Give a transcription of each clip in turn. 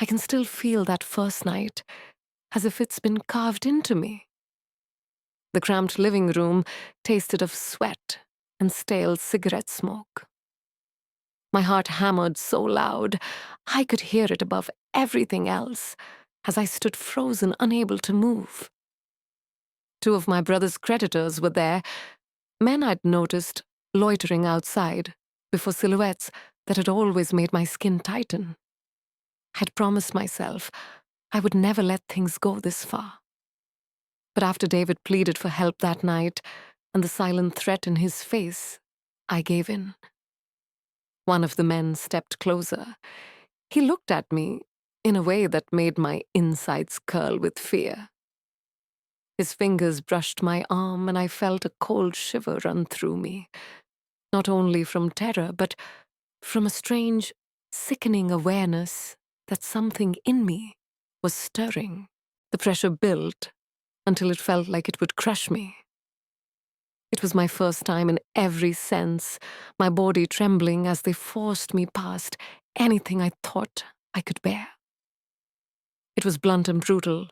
I can still feel that first night, as if it's been carved into me. The cramped living room tasted of sweat and stale cigarette smoke. My heart hammered so loud, I could hear it above everything else as I stood frozen, unable to move. Two of my brother's creditors were there, men I'd noticed loitering outside before silhouettes that had always made my skin tighten. I'd promised myself I would never let things go this far. But after David pleaded for help that night and the silent threat in his face, I gave in. One of the men stepped closer. He looked at me in a way that made my insides curl with fear. His fingers brushed my arm, and I felt a cold shiver run through me, not only from terror, but from a strange, sickening awareness that something in me was stirring. The pressure built until it felt like it would crush me. It was my first time in every sense, my body trembling as they forced me past anything I thought I could bear. It was blunt and brutal.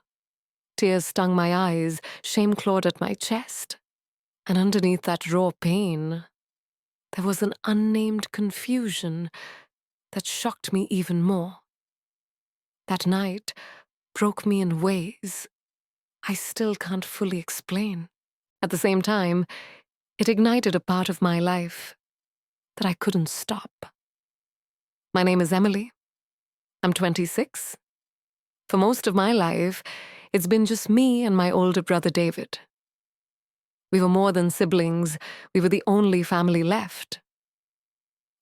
Tears stung my eyes, shame clawed at my chest. And underneath that raw pain, there was an unnamed confusion that shocked me even more. That night broke me in ways I still can't fully explain. At the same time, it ignited a part of my life that I couldn't stop. My name is Emily. I'm 26. For most of my life, it's been just me and my older brother David. We were more than siblings. We were the only family left.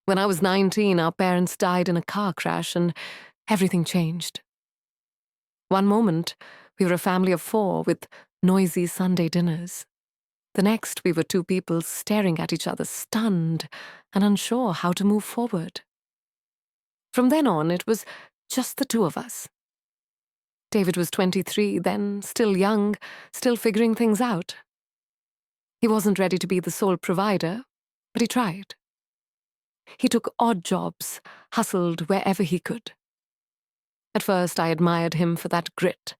When I was 19, our parents died in a car crash and everything changed. One moment, we were a family of 4 with noisy Sunday dinners. The next, we were 2 people staring at each other, stunned and unsure how to move forward. From then on, it was just the 2 of us. David was 23 then, still young, still figuring things out. He wasn't ready to be the sole provider, but he tried. He took odd jobs, hustled wherever he could. At first, I admired him for that grit,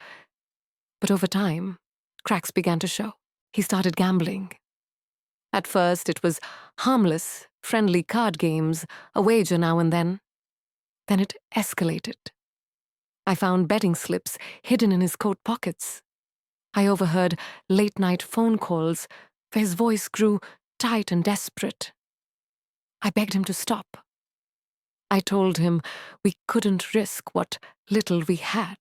but over time, cracks began to show. He started gambling. At first, it was harmless, friendly card games, a wager now and then. Then it escalated. I found betting slips hidden in his coat pockets. I overheard late-night phone calls where his voice grew tight and desperate. I begged him to stop. I told him we couldn't risk what little we had.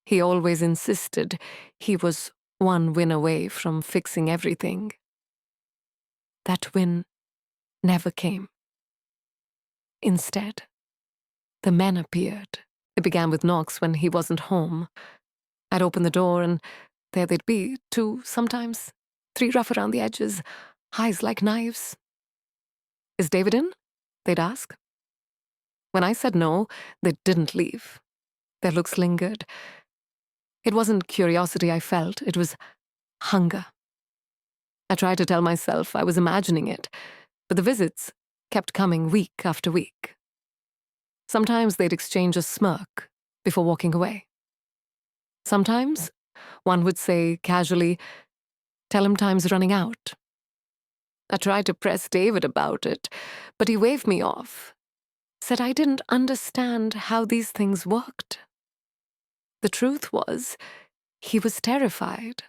He always insisted he was one win away from fixing everything. That win never came. Instead, the men appeared. It began with knocks when he wasn't home. I'd open the door and there they'd be, 2, sometimes 3 rough around the edges, eyes like knives. "Is David in?" they'd ask. When I said no, they didn't leave. Their looks lingered. It wasn't curiosity I felt, it was hunger. I tried to tell myself I was imagining it, but the visits kept coming week after week. Sometimes they'd exchange a smirk before walking away. Sometimes one would say casually, "Tell him time's running out." I tried to press David about it, but he waved me off, said I didn't understand how these things worked. The truth was, he was terrified.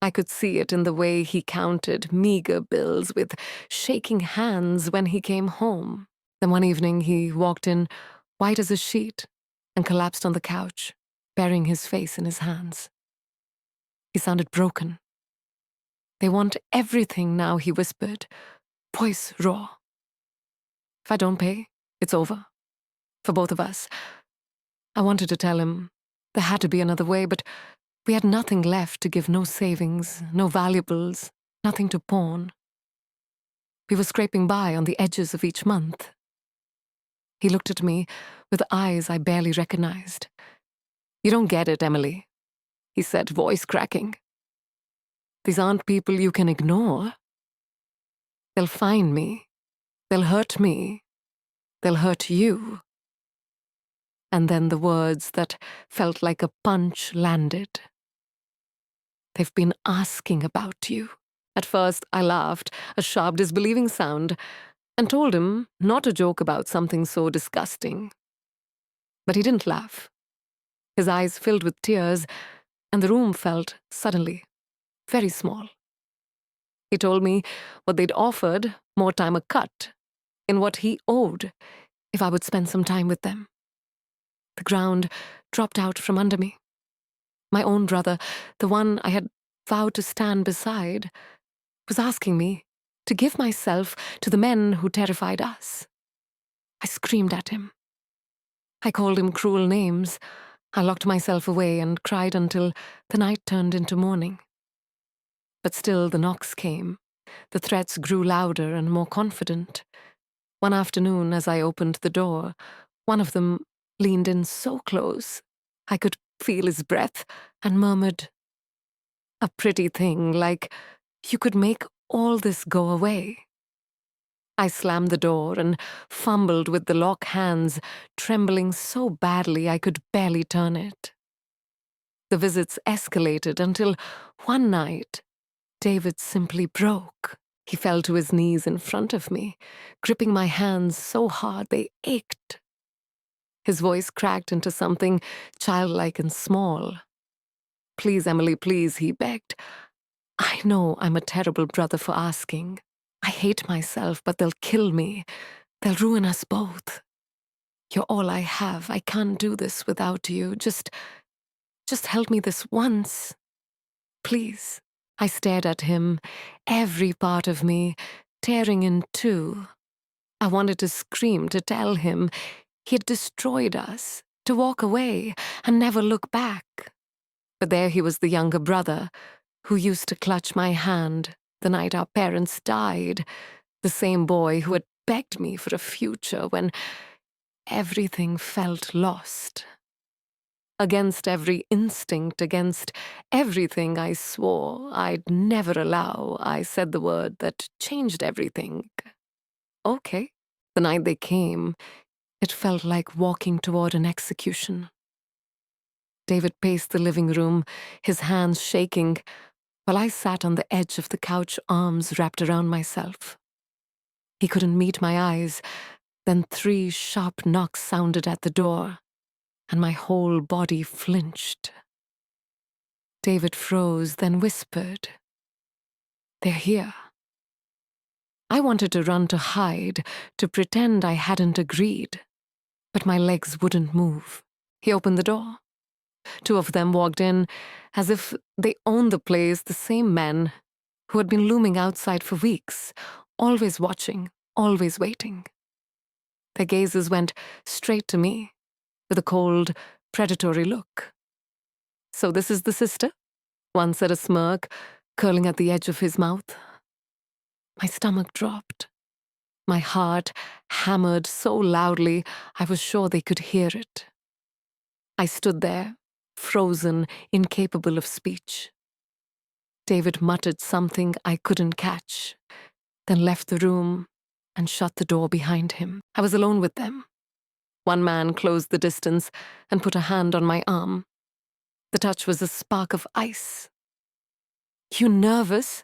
I could see it in the way he counted meager bills with shaking hands when he came home. Then one evening he walked in, white as a sheet, and collapsed on the couch, burying his face in his hands. He sounded broken. "They want everything now," he whispered, voice raw. "If I don't pay, it's over. For both of us." I wanted to tell him there had to be another way, but we had nothing left to give, no savings, no valuables, nothing to pawn. We were scraping by on the edges of each month. He looked at me with eyes I barely recognized. "You don't get it, Emily," he said, voice cracking. "These aren't people you can ignore. They'll find me. They'll hurt me. They'll hurt you. And then the words that felt like a punch landed. "They've been asking about you." At first, I laughed, a sharp, disbelieving sound, and told him not to joke about something so disgusting. But he didn't laugh. His eyes filled with tears, and the room felt, suddenly, very small. He told me what they'd offered, more time a cut, in what he owed if I would spend some time with them. The ground dropped out from under me. My own brother, the one I had vowed to stand beside, was asking me to give myself to the men who terrified us. I screamed at him. I called him cruel names. I locked myself away and cried until the night turned into morning. But still the knocks came. The threats grew louder and more confident. One afternoon, as I opened the door, one of them leaned in so close I could feel his breath and murmured, "A pretty thing, like you could make all this go away." I slammed the door and fumbled with the lock hands, trembling so badly I could barely turn it. The visits escalated until one night, David simply broke. He fell to his knees in front of me, gripping my hands so hard they ached. His voice cracked into something childlike and small. "Please, Emily, please," he begged. "I know I'm a terrible brother for asking. I hate myself, but they'll kill me. They'll ruin us both. You're all I have. I can't do this without you. Just help me this once. Please." I stared at him, every part of me tearing in two. I wanted to scream, to tell him he had destroyed us, to walk away and never look back. But there he was, the younger brother, who used to clutch my hand the night our parents died, the same boy who had begged me for a future when everything felt lost. Against every instinct, against everything I swore I'd never allow, I said the word that changed everything. Okay. The night they came, it felt like walking toward an execution. David paced the living room, his hands shaking, while I sat on the edge of the couch, arms wrapped around myself. He couldn't meet my eyes. Then 3 sharp knocks sounded at the door, and my whole body flinched. David froze, then whispered, "They're here." I wanted to run, to hide, to pretend I hadn't agreed, but my legs wouldn't move. He opened the door. 2 of them walked in, as if they owned the place, the same men who had been looming outside for weeks, always watching, always waiting. Their gazes went straight to me, with a cold, predatory look. "So this is the sister?" one said, a smirk curling at the edge of his mouth. My stomach dropped. My heart hammered so loudly I was sure they could hear it. I stood there, frozen, incapable of speech. David muttered something I couldn't catch, then left the room and shut the door behind him. I was alone with them. One man closed the distance and put a hand on my arm. The touch was a spark of ice. "You nervous?"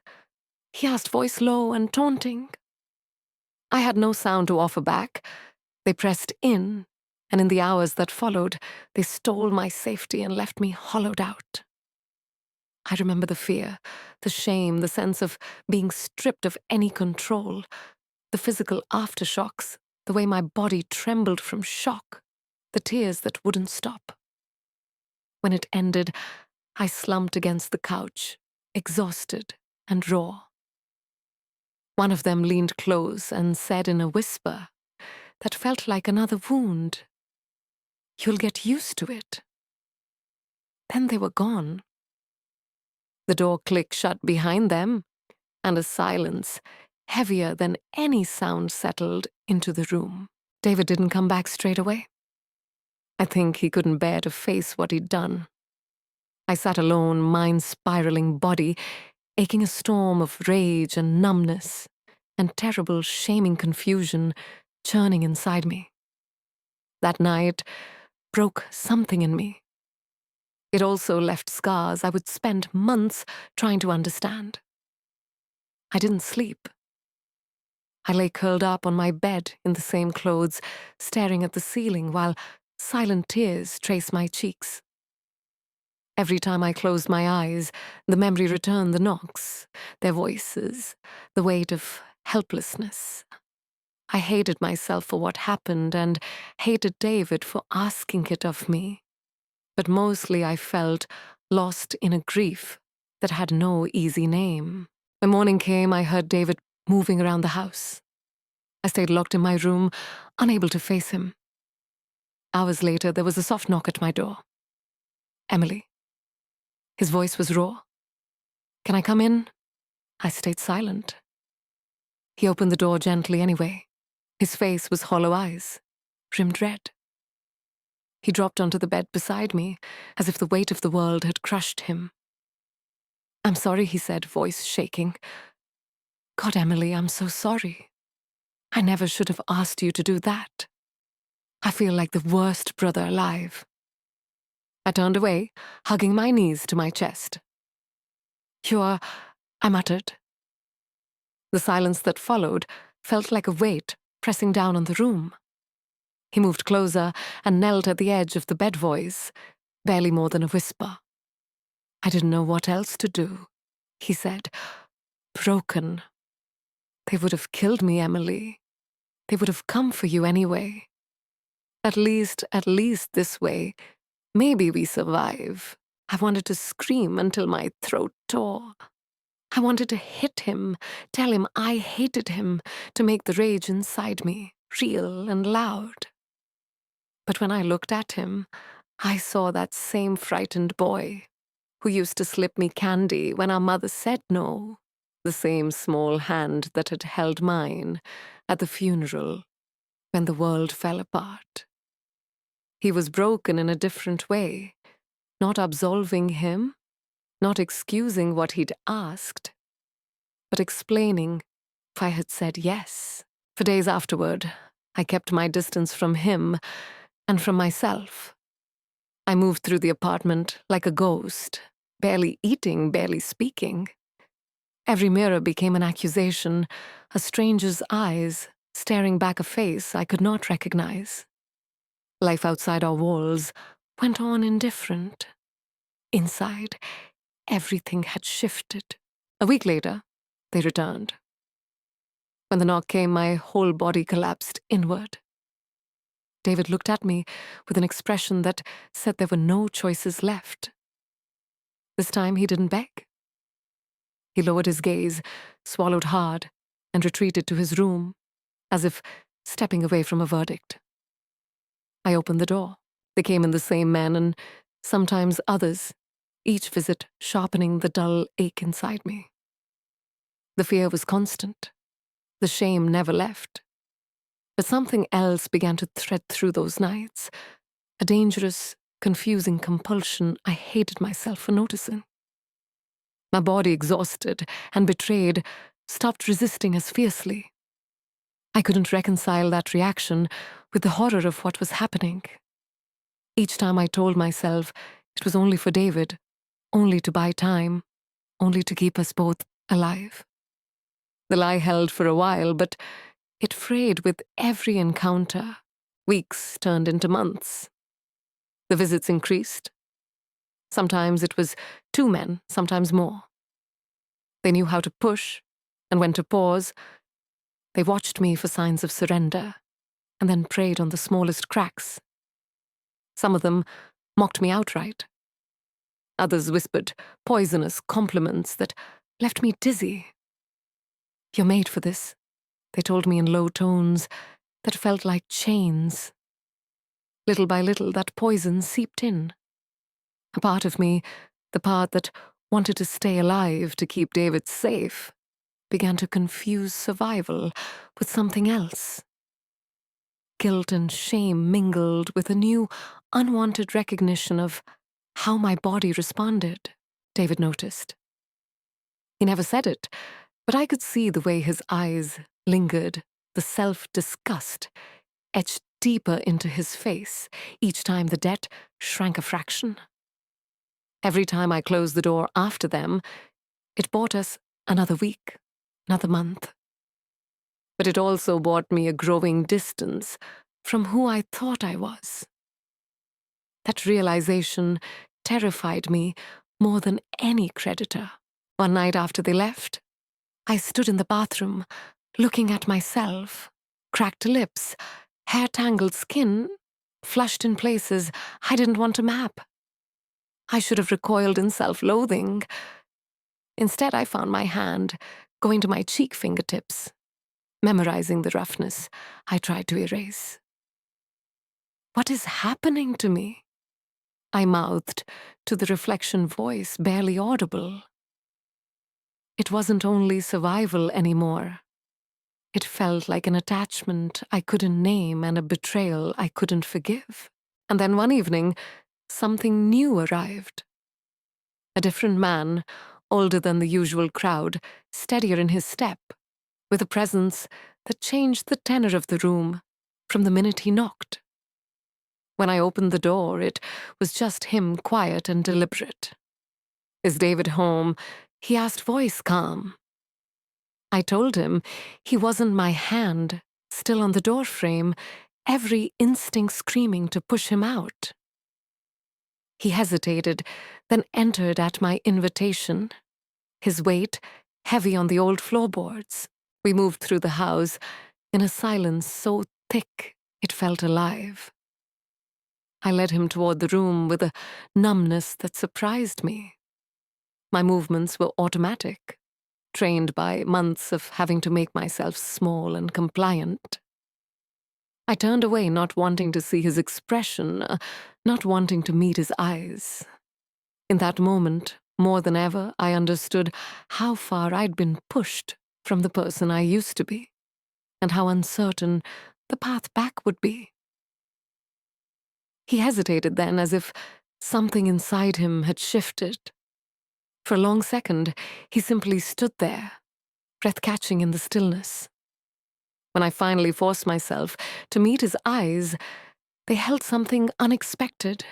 he asked, voice low and taunting. I had no sound to offer back. They pressed in, and in the hours that followed, they stole my safety and left me hollowed out. I remember the fear, the shame, the sense of being stripped of any control, the physical aftershocks, the way my body trembled from shock, the tears that wouldn't stop. When it ended, I slumped against the couch, exhausted and raw. One of them leaned close and said in a whisper that felt like another wound, "You'll get used to it." Then they were gone. The door clicked shut behind them, and a silence, heavier than any sound, settled into the room. David didn't come back straight away. I think he couldn't bear to face what he'd done. I sat alone, mind spiraling, body aching, a storm of rage and numbness and terrible, shaming confusion churning inside me. That night, broke something in me. It also left scars I would spend months trying to understand. I didn't sleep. I lay curled up on my bed in the same clothes, staring at the ceiling while silent tears traced my cheeks. Every time I closed my eyes, the memory returned the knocks, their voices, the weight of helplessness. I hated myself for what happened and hated David for asking it of me. But mostly I felt lost in a grief that had no easy name. When morning came, I heard David moving around the house. I stayed locked in my room, unable to face him. Hours later, there was a soft knock at my door. Emily. His voice was raw. Can I come in? I stayed silent. He opened the door gently anyway. His face was hollow eyes, rimmed red. He dropped onto the bed beside me, as if the weight of the world had crushed him. I'm sorry, he said, voice shaking. God, Emily, I'm so sorry. I never should have asked you to do that. I feel like the worst brother alive. I turned away, hugging my knees to my chest. I muttered. The silence that followed felt like a weight pressing down on the room. He moved closer and knelt at the edge of the bed voice, barely more than a whisper. I didn't know what else to do, he said. Broken. They would have killed me, Emily. They would have come for you anyway. At least this way, maybe we survive. I wanted to scream until my throat tore. I wanted to hit him, tell him I hated him, to make the rage inside me real and loud. But when I looked at him, I saw that same frightened boy who used to slip me candy when our mother said no, the same small hand that had held mine at the funeral when the world fell apart. He was broken in a different way, not absolving him, not excusing what he'd asked, but explaining if I had said yes. For days afterward, I kept my distance from him and from myself. I moved through the apartment like a ghost, barely eating, barely speaking. Every mirror became an accusation, a stranger's eyes staring back a face I could not recognize. Life outside our walls went on indifferent. Inside, everything had shifted. A week later, they returned. When the knock came, my whole body collapsed inward. David looked at me with an expression that said there were no choices left. This time he didn't beg. He lowered his gaze, swallowed hard, and retreated to his room, as if stepping away from a verdict. I opened the door. They came in the same men and sometimes others, each visit sharpening the dull ache inside me. The fear was constant. The shame never left. But something else began to thread through those nights, a dangerous, confusing compulsion I hated myself for noticing. My body, exhausted and betrayed, stopped resisting as fiercely. I couldn't reconcile that reaction with the horror of what was happening. Each time I told myself it was only for David, only to buy time, only to keep us both alive. The lie held for a while, but it frayed with every encounter. Weeks turned into months. The visits increased. Sometimes it was 2 men, sometimes more. They knew how to push and when to pause. They watched me for signs of surrender and then preyed on the smallest cracks. Some of them mocked me outright. Others whispered poisonous compliments that left me dizzy. You're made for this, they told me in low tones that felt like chains. Little by little, that poison seeped in. A part of me, the part that wanted to stay alive to keep David safe, began to confuse survival with something else. Guilt and shame mingled with a new, unwanted recognition of how my body responded, David noticed. He never said it, but I could see the way his eyes lingered, the self-disgust etched deeper into his face each time the debt shrank a fraction. Every time I closed the door after them, it bought us another week, another month. But it also bought me a growing distance from who I thought I was. That realization terrified me more than any creditor. One night after they left, I stood in the bathroom, looking at myself, cracked lips, hair-tangled skin, flushed in places I didn't want to map. I should have recoiled in self-loathing. Instead, I found my hand going to my cheek fingertips, memorizing the roughness I tried to erase. What is happening to me? I mouthed to the reflection voice, barely audible. It wasn't only survival anymore. It felt like an attachment I couldn't name and a betrayal I couldn't forgive. And then one evening, something new arrived. A different man, older than the usual crowd, steadier in his step, with a presence that changed the tenor of the room from the minute he knocked. When I opened the door, it was just him, quiet and deliberate. "Is David home?" he asked, voice calm. I told him he wasn't my hand, still on the doorframe, every instinct screaming to push him out. He hesitated, then entered at my invitation, his weight heavy on the old floorboards. We moved through the house in a silence so thick it felt alive. I led him toward the room with a numbness that surprised me. My movements were automatic, trained by months of having to make myself small and compliant. I turned away, not wanting to see his expression, not wanting to meet his eyes. In that moment, more than ever, I understood how far I'd been pushed from the person I used to be, and how uncertain the path back would be. He hesitated then, as if something inside him had shifted. For a long second, he simply stood there, breath-catching in the stillness. When I finally forced myself to meet his eyes, they held something unexpected.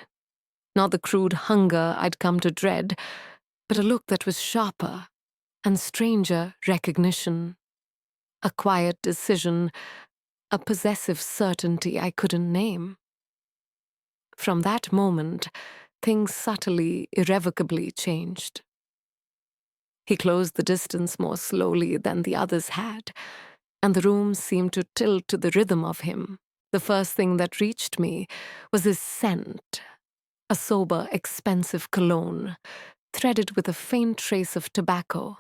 Not the crude hunger I'd come to dread, but a look that was sharper and stranger recognition. A quiet decision, a possessive certainty I couldn't name. From that moment, things subtly, irrevocably changed. He closed the distance more slowly than the others had, and the room seemed to tilt to the rhythm of him. The first thing that reached me was his scent, a sober, expensive cologne, threaded with a faint trace of tobacco,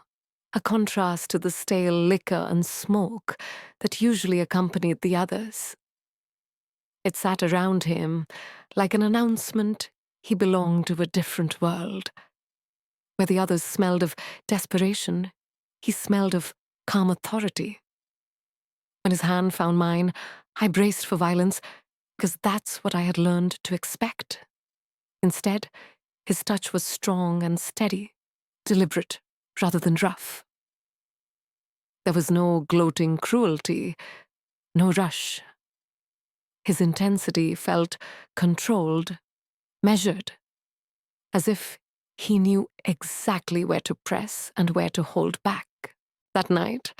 a contrast to the stale liquor and smoke that usually accompanied the others. It sat around him like an announcement he belonged to a different world. Where the others smelled of desperation, he smelled of calm authority. When his hand found mine, I braced for violence, because that's what I had learned to expect. Instead, his touch was strong and steady, deliberate rather than rough. There was no gloating cruelty, no rush. His intensity felt controlled, measured, as if he knew exactly where to press and where to hold back. That night,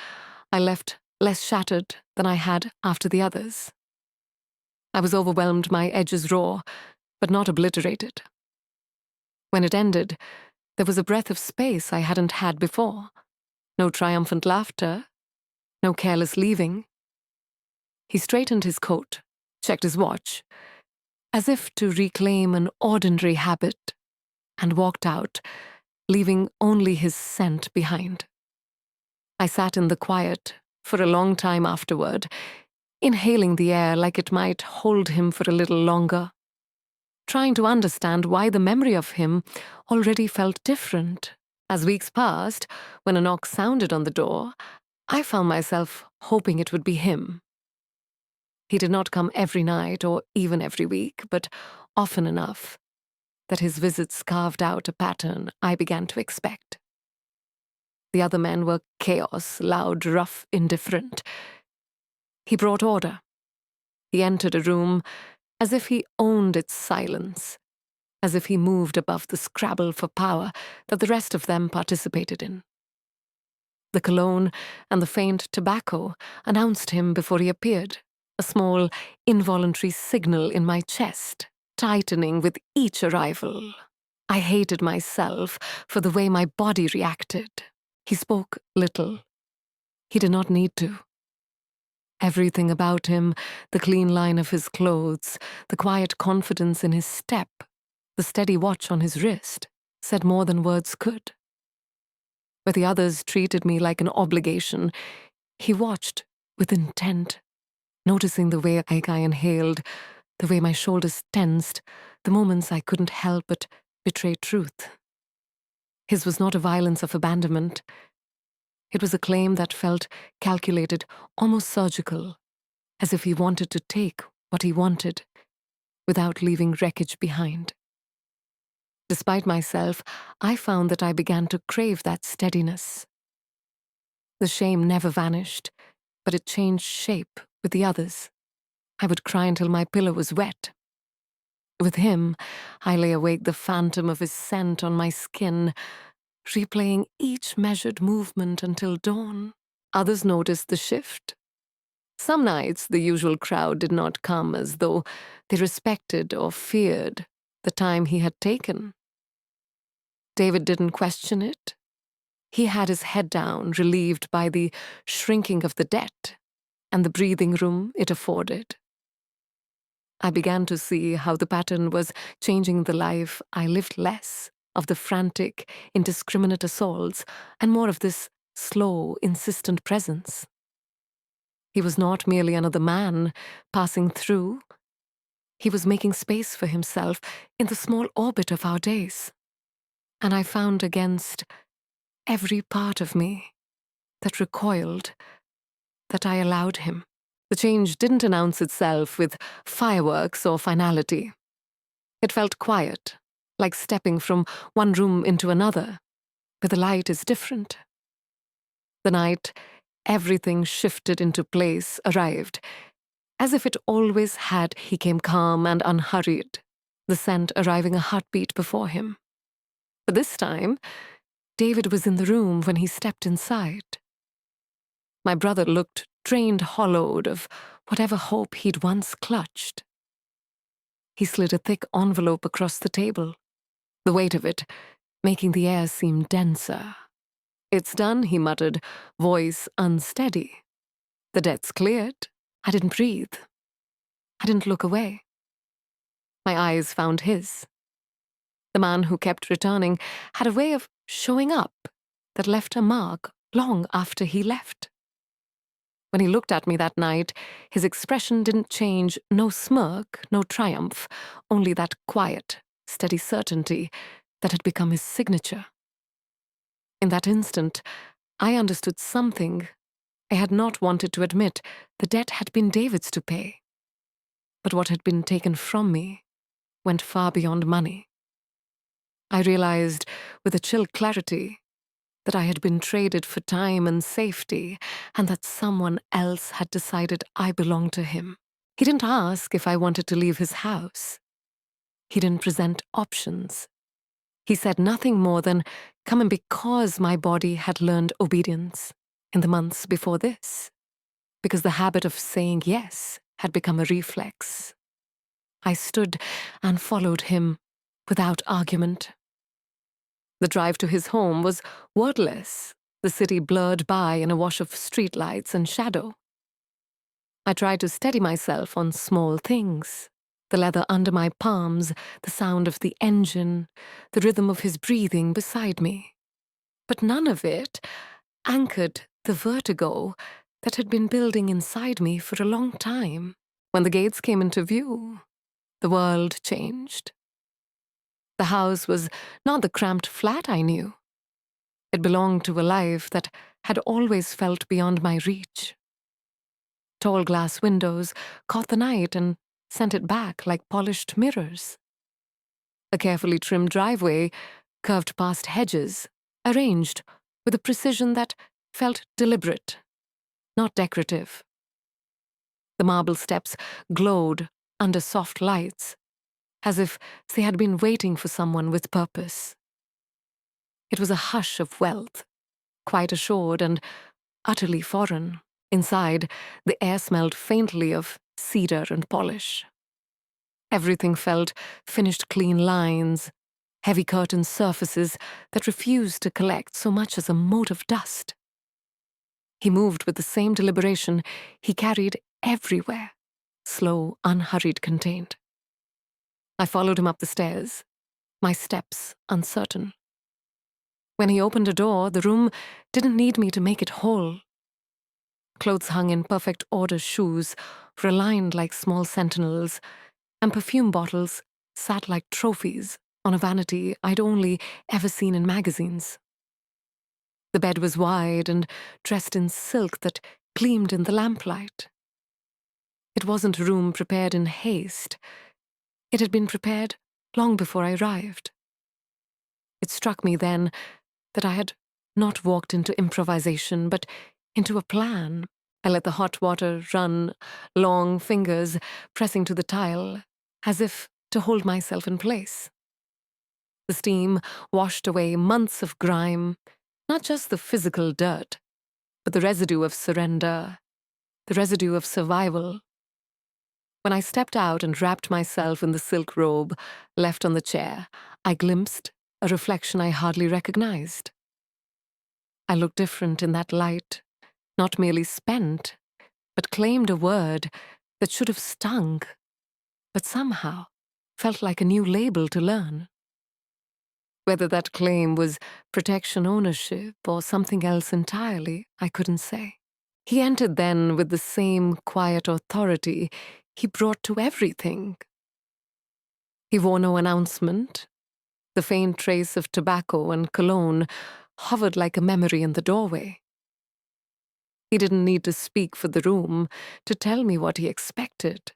I left less shattered than I had after the others. I was overwhelmed, my edges raw, but not obliterated. When it ended, there was a breath of space I hadn't had before. No triumphant laughter, no careless leaving. He straightened his coat, checked his watch, as if to reclaim an ordinary habit, and walked out, leaving only his scent behind. I sat in the quiet for a long time afterward, inhaling the air like it might hold him for a little longer, trying to understand why the memory of him already felt different. As weeks passed, when a knock sounded on the door, I found myself hoping it would be him. He did not come every night or even every week, but often enough that his visits carved out a pattern I began to expect. The other men were chaos, loud, rough, indifferent. He brought order. He entered a room as if he owned its silence, as if he moved above the scrabble for power that the rest of them participated in. The cologne and the faint tobacco announced him before he appeared, a small, involuntary signal in my chest, tightening with each arrival. I hated myself for the way my body reacted. He spoke little. He did not need to. Everything about him, the clean line of his clothes, the quiet confidence in his step, the steady watch on his wrist, said more than words could. Where the others treated me like an obligation, he watched with intent, noticing the way I inhaled, the way my shoulders tensed, the moments I couldn't help but betray truth. His was not a violence of abandonment. It was a claim that felt calculated, almost surgical, as if he wanted to take what he wanted without leaving wreckage behind. Despite myself, I found that I began to crave that steadiness. The shame never vanished, but it changed shape with the others. I would cry until my pillow was wet. With him, I lay awake, the phantom of his scent on my skin, replaying each measured movement until dawn. Others noticed the shift. Some nights, the usual crowd did not come, as though they respected or feared the time he had taken. David didn't question it. He had his head down, relieved by the shrinking of the debt and the breathing room it afforded. I began to see how the pattern was changing the life I lived, less of the frantic, indiscriminate assaults and more of this slow, insistent presence. He was not merely another man passing through. He was making space for himself in the small orbit of our days. And I found against every part of me that recoiled that I allowed him. The change didn't announce itself with fireworks or finality. It felt quiet, like stepping from one room into another, where the light is different. The night everything shifted into place arrived, as if it always had. He came calm and unhurried, the scent arriving a heartbeat before him. But this time, David was in the room when he stepped inside. My brother looked drained, hollowed of whatever hope he'd once clutched. He slid a thick envelope across the table, the weight of it making the air seem denser. "It's done," he muttered, voice unsteady. "The debt's cleared." I didn't breathe. I didn't look away. My eyes found his. The man who kept returning had a way of showing up that left a mark long after he left. When he looked at me that night, his expression didn't change, no smirk, no triumph, only that quiet, steady certainty that had become his signature. In that instant, I understood something I had not wanted to admit. The debt had been David's to pay. But what had been taken from me went far beyond money. I realized with a chill clarity that I had been traded for time and safety, and that someone else had decided I belonged to him. He didn't ask if I wanted to leave his house. He didn't present options. He said nothing more than, "Come," and because my body had learned obedience in the months before this, because the habit of saying yes had become a reflex, I stood and followed him without argument. The drive to his home was wordless, the city blurred by in a wash of streetlights and shadow. I tried to steady myself on small things, the leather under my palms, the sound of the engine, the rhythm of his breathing beside me. But none of it anchored the vertigo that had been building inside me for a long time. When the gates came into view, the world changed. The house was not the cramped flat I knew. It belonged to a life that had always felt beyond my reach. Tall glass windows caught the night and sent it back like polished mirrors. A carefully trimmed driveway curved past hedges, arranged with a precision that felt deliberate, not decorative. The marble steps glowed under soft lights, as if they had been waiting for someone with purpose. It was a hush of wealth, quite assured and utterly foreign. Inside, the air smelled faintly of cedar and polish. Everything felt finished clean lines, heavy curtain surfaces that refused to collect so much as a mote of dust. He moved with the same deliberation he carried everywhere, slow, unhurried, contained. I followed him up the stairs, my steps uncertain. When he opened a door, the room didn't need me to make it whole. Clothes hung in perfect order, shoes were aligned like small sentinels, and perfume bottles sat like trophies on a vanity I'd only ever seen in magazines. The bed was wide and dressed in silk that gleamed in the lamplight. It wasn't a room prepared in haste. It had been prepared long before I arrived. It struck me then that I had not walked into improvisation, but into a plan. I let the hot water run, long fingers pressing to the tile, as if to hold myself in place. The steam washed away months of grime, not just the physical dirt, but the residue of surrender, the residue of survival. When I stepped out and wrapped myself in the silk robe left on the chair, I glimpsed a reflection I hardly recognized. I looked different in that light, not merely spent, but claimed a word that should have stung, but somehow felt like a new label to learn. Whether that claim was protection, ownership, or something else entirely, I couldn't say. He entered then with the same quiet authority he brought to everything. He wore no announcement. The faint trace of tobacco and cologne hovered like a memory in the doorway. He didn't need to speak for the room to tell me what he expected.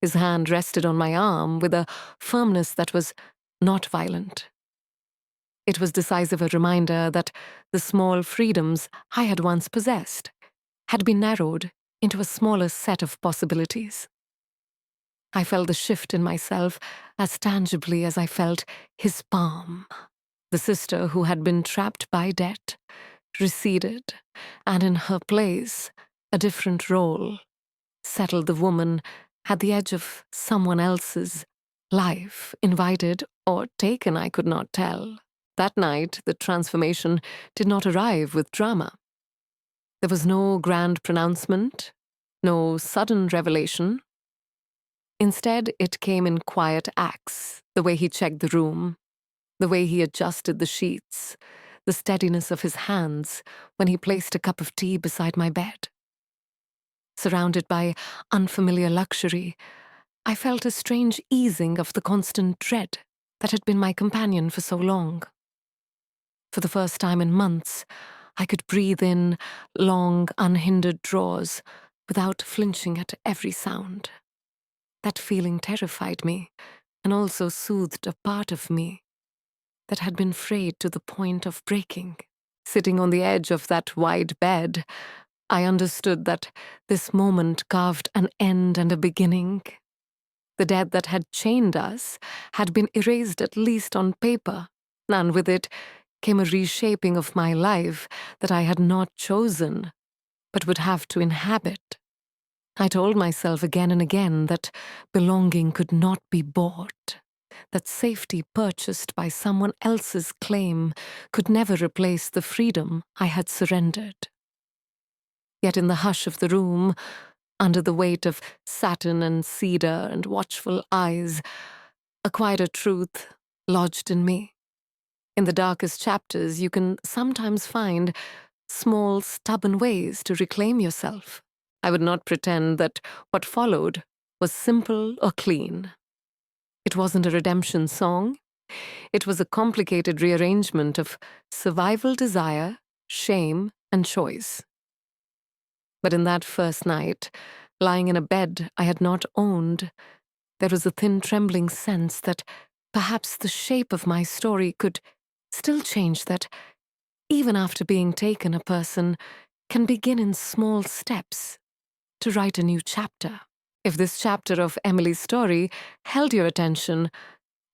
His hand rested on my arm with a firmness that was not violent. It was decisive a reminder that the small freedoms I had once possessed had been narrowed into a smaller set of possibilities. I felt the shift in myself as tangibly as I felt his palm. The sister who had been trapped by debt receded, and in her place, a different role settled. The woman at the edge of someone else's life, invited or taken, I could not tell. That night, the transformation did not arrive with drama. There was no grand pronouncement, no sudden revelation. Instead, it came in quiet acts, the way he checked the room, the way he adjusted the sheets, the steadiness of his hands when he placed a cup of tea beside my bed. Surrounded by unfamiliar luxury, I felt a strange easing of the constant dread that had been my companion for so long. For the first time in months, I could breathe in long, unhindered draws without flinching at every sound. That feeling terrified me and also soothed a part of me that had been frayed to the point of breaking. Sitting on the edge of that wide bed, I understood that this moment carved an end and a beginning. The debt that had chained us had been erased, at least on paper, and with it came a reshaping of my life that I had not chosen, but would have to inhabit. I told myself again and again that belonging could not be bought, that safety purchased by someone else's claim could never replace the freedom I had surrendered. Yet in the hush of the room, under the weight of satin and cedar and watchful eyes, a quieter truth lodged in me. In the darkest chapters, you can sometimes find small, stubborn ways to reclaim yourself. I would not pretend that what followed was simple or clean. It wasn't a redemption song. It was a complicated rearrangement of survival desire, shame, and choice. But in that first night, lying in a bed I had not owned, there was a thin trembling sense that perhaps the shape of my story could still change, that even after being taken, a person can begin in small steps, to write a new chapter. If this chapter of Emily's story held your attention,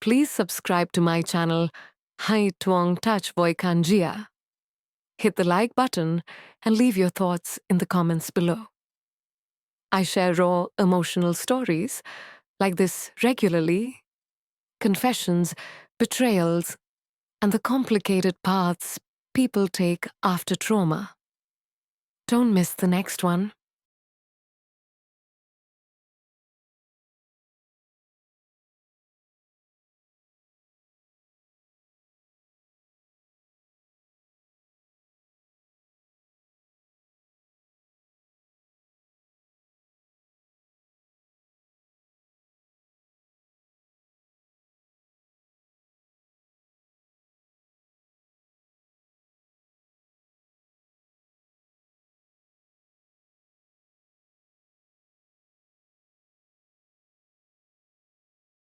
please subscribe to my channel, Hai Tuong Touch Voi Kanjia. Hit the like button and leave your thoughts in the comments below. I share raw, emotional stories like this regularly: confessions, betrayals, and the complicated paths people take after trauma. Don't miss the next one.